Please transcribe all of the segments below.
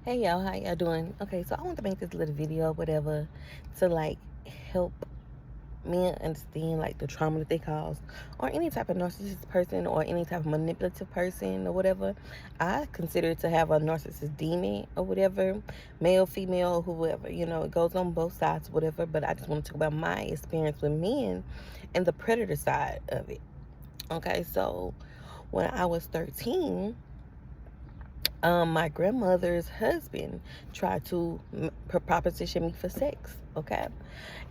Hey y'all, how y'all doing? Okay, so I want to make this little video, whatever, to like help men understand like the trauma that they cause, or any type of narcissistic person, or any type of manipulative person, or whatever. I consider it to have a narcissist demon, or whatever, male, female, whoever. It goes on both sides, whatever. But I just want to talk about my experience with men and the predator side of it. Okay, so when I was 13. My grandmother's husband tried to proposition me for sex. Okay,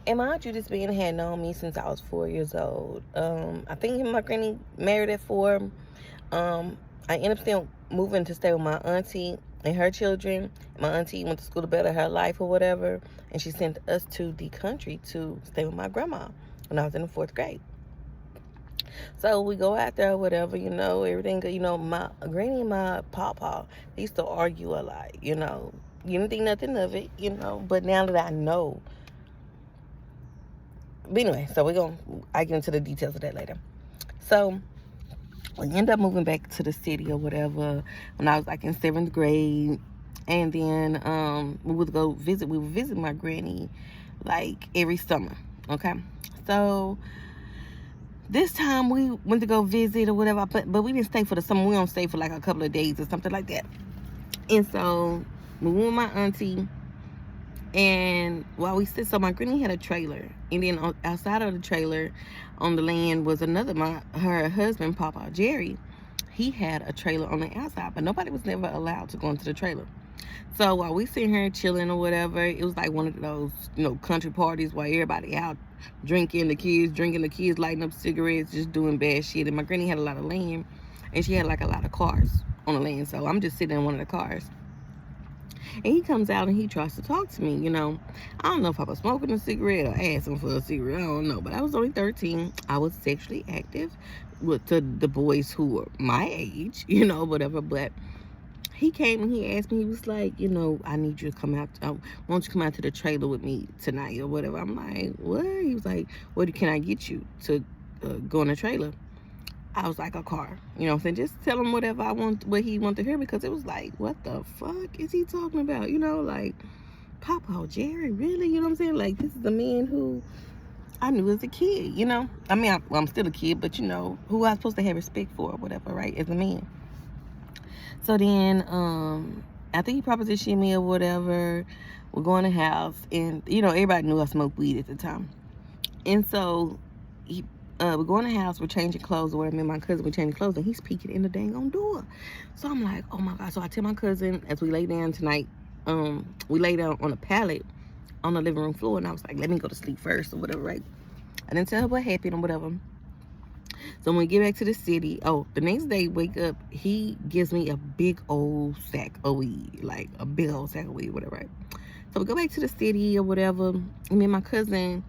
and mind you, this man had known me since I was 4 years old. I think him and my granny married at 4. I ended up still moving to stay with my auntie and her children. My auntie went to school to better her life or whatever, and she sent us to the country to stay with my grandma when I was in the 4th grade. So we go out there, whatever, everything good. My granny and my pawpaw, they used to argue a lot, You didn't think nothing of it, But now that I know. But anyway, so I get into the details of that later. So we end up moving back to the city or whatever when I was like in 7th grade. And then we would visit my granny like every summer. Okay. So this time we went to go visit or whatever, but we didn't stay for the summer. We don't stay for like a couple of days or something like that. And so we went with my auntie, and while we sit, so my granny had a trailer, and then outside of the trailer, on the land was her husband, Papa Jerry. He had a trailer on the outside, but nobody was never allowed to go into the trailer. So while we sitting here chilling or whatever, it was like one of those, country parties where everybody out drinking, the kids lighting up cigarettes, just doing bad shit. And my granny had a lot of land, and she had like a lot of cars on the land. So I'm just sitting in one of the cars. And he comes out and he tries to talk to me, I don't know if I was smoking a cigarette or asking for a cigarette. I don't know. But I was only 13. I was sexually active to the boys who were my age, whatever. But he came and he asked me, he was like, I need you to come out. Won't you come out to the trailer with me tonight or whatever? I'm like, what? He was like, what can I get you to go in the trailer? I was like, a car. You know what I'm saying? Just tell him whatever what he wanted to hear, because it was like, what the fuck is he talking about? Like, Papa Jerry, really? You know what I'm saying? Like, this is the man who I knew as a kid, I mean, I'm still a kid, but who I was supposed to have respect for or whatever, right? As a man. So then, after he propositioned me or whatever, we're going to the house, and everybody knew I smoked weed at the time. And so we're going to the house, we're changing clothes, or whatever. Me and my cousin were changing clothes, and he's peeking in the dang on door. So I'm like, oh my God. So I tell my cousin, as we lay down tonight, we lay down on a pallet on the living room floor, and I was like, let me go to sleep first or whatever, right? I didn't tell her what happened or whatever. So when we get back to the city, the next day, wake up, he gives me a big old sack of weed, like a big old sack of weed, whatever, right? So we go back to the city or whatever, and me and my cousin,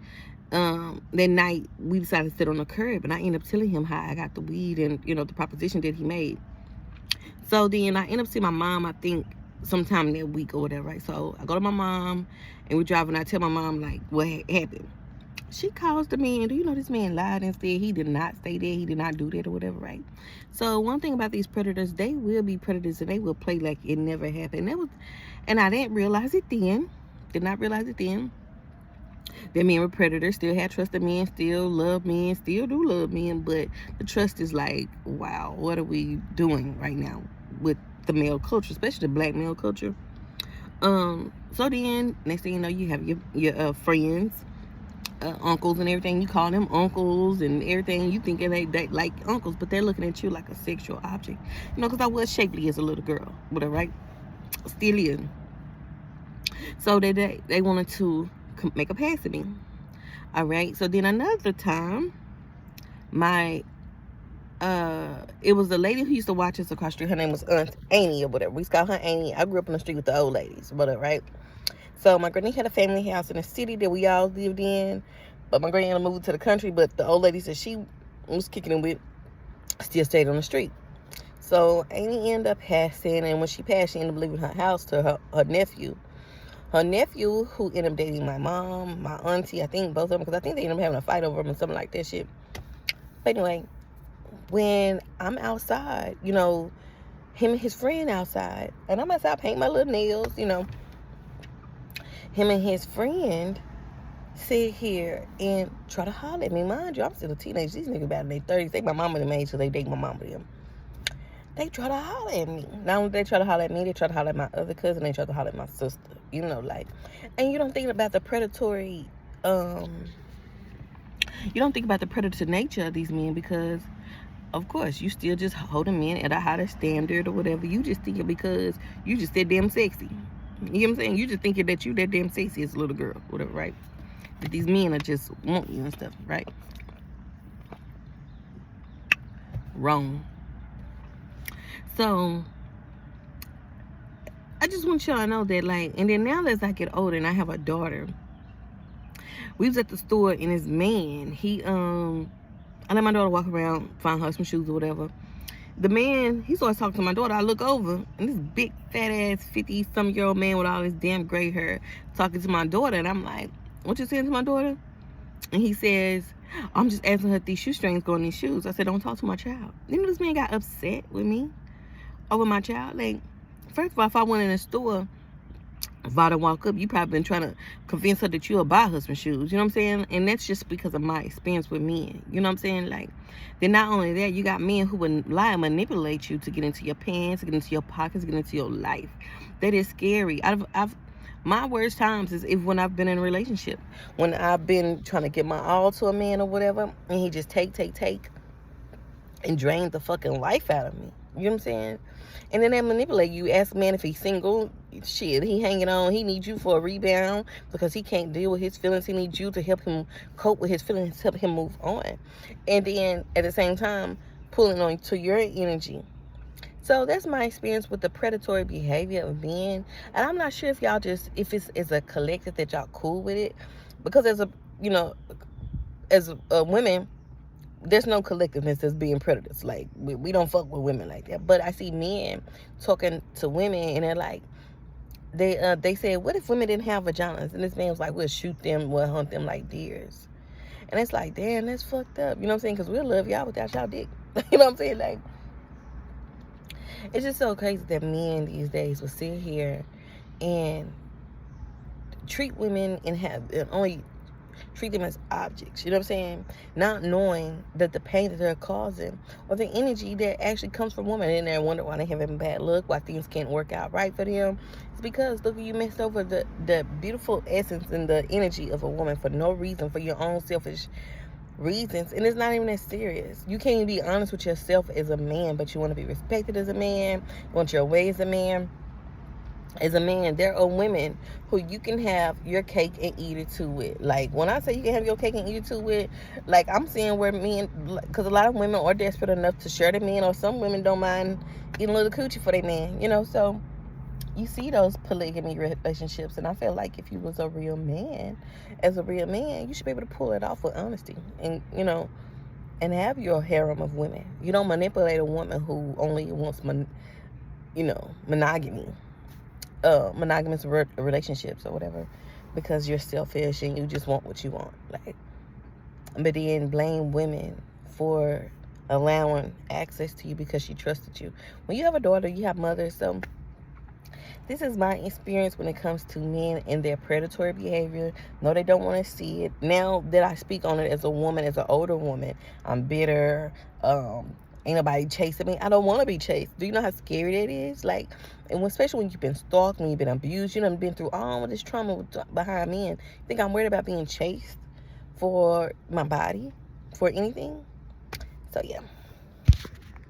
that night, we decided to sit on the curb, and I ended up telling him how I got the weed and, the proposition that he made. So then I end up seeing my mom, I think, sometime that week or whatever, right? So I go to my mom, and we're driving, I tell my mom, like, what happened. She calls the man. Do you know this man lied and said he did not stay there, he did not do that or whatever, right? So one thing about these predators, they will be predators and they will play like it never happened. And I didn't realize it then. Did not realize it then. That men were predators, still had trust in men, still love men, still do love men, but the trust is like, wow, what are we doing right now with the male culture, especially the black male culture? So then next thing you know, you have your friends, uncles and everything. You call them uncles and everything. You thinking they like uncles, but they're looking at you like a sexual object. Because I was shapely as a little girl, whatever, right? Still is. So they wanted to make a pass at me. All right. So then another time, it was a lady who used to watch us across the street. Her name was Aunt Annie or whatever. We used to call her Annie. I grew up in the street with the old ladies, whatever, right? So my granny had a family house in the city that we all lived in, but my granny moved to the country. But the old lady that she was kicking it with still stayed on the street. So Annie ended up passing, and when she passed, she ended up leaving her house to her nephew. Her nephew, who ended up dating my mom, my auntie, I think both of them, because I think they ended up having a fight over him and something like that shit. But anyway, when I'm outside, him and his friend outside. And I'm outside painting my little nails, you know. Him and his friend sit here and try to holler at me. Mind you, I'm still a teenager. These niggas about in their 30s. They my mama them age, so they date my mama them. They try to holler at me. Not only they try to holler at me, they try to holler at my other cousin. They try to holler at my sister. You know, like, and you don't think about the predatory, you don't think about the predator nature of these men because, of course, you still just hold them in at a higher standard or whatever. You just think it because you just that damn sexy. You know what I'm saying? You just thinking that you that damn sexy as a little girl, whatever, right? That these men are just want you and stuff, right? Wrong. So, I just want y'all to know that, like, and then now as I get older and I have a daughter, we was at the store and this man, I let my daughter walk around, find her some shoes or whatever. The man, he starts talking to my daughter. I look over, and this big, fat-ass, 50-some-year-old man with all this damn gray hair talking to my daughter. And I'm like, what you saying to my daughter? And he says, I'm just asking her if these shoestrings go in these shoes. I said, don't talk to my child. You know, this man got upset with me over my child. Like, first of all, if I went in a store, if I don't walk up, you probably been trying to convince her that you'll buy her some shoes. You know what I'm saying? And that's just because of my experience with men. You know what I'm saying? Like, then not only that, you got men who would lie and manipulate you to get into your pants, to get into your pockets, get into your life. That is scary. My worst times is when I've been in a relationship. When I've been trying to get my all to a man or whatever, and he just take, and drain the fucking life out of me. You know what I'm saying? And then they manipulate you. Ask a man if he's single. Shit, he hanging on. He needs you for a rebound because he can't deal with his feelings. He needs you to help him cope with his feelings, help him move on. And then at the same time, pulling on to your energy. So that's my experience with the predatory behavior of men. And I'm not sure if y'all if it's as a collective that y'all cool with it. Because as a women, there's no collectiveness as being predators. Like, we don't fuck with women like that. But I see men talking to women, and they're like, they said, what if women didn't have vaginas? And this man was like, we'll shoot them, we'll hunt them like deers. And it's like, damn, that's fucked up. You know what I'm saying? Because we'll love y'all without y'all dick. You know what I'm saying? Like, it's just so crazy that men these days will sit here and treat women and only treat them as objects, you know what I'm saying? Not knowing that the pain that they're causing or the energy that actually comes from women in there and wonder why they having bad luck, why things can't work out right for them. It's because, look, you messed over the beautiful essence and the energy of a woman for no reason, for your own selfish reasons. And it's not even that serious. You can't even be honest with yourself as a man, but you want to be respected as a man, you want your way as a man. As a man, there are women who you can have your cake and eat it too with. Like, when I say you can have your cake and eat it too with, like, I'm seeing where men, because a lot of women are desperate enough to share their men, or some women don't mind eating a little coochie for their man, you know. So you see those polygamy relationships, and I feel like if you was a real man, as a real man, you should be able to pull it off with honesty, and, you know, and have your harem of women. You don't manipulate a woman who only wants monogamy. Monogamous relationships or whatever, because you're selfish and you just want what you want. Like, but then blame women for allowing access to you because she trusted you. When you have a daughter, you have mothers. So this is my experience when it comes to men and their predatory behavior. No, they don't want to see it. Now that I speak on it as a woman, as an older woman, I'm bitter. Ain't nobody chasing me. I don't want to be chased. Do you know how scary that is? Like, and especially when you've been stalked, when you've been abused, you know, been through all of this trauma behind men. You think I'm worried about being chased for my body, for anything? So, yeah.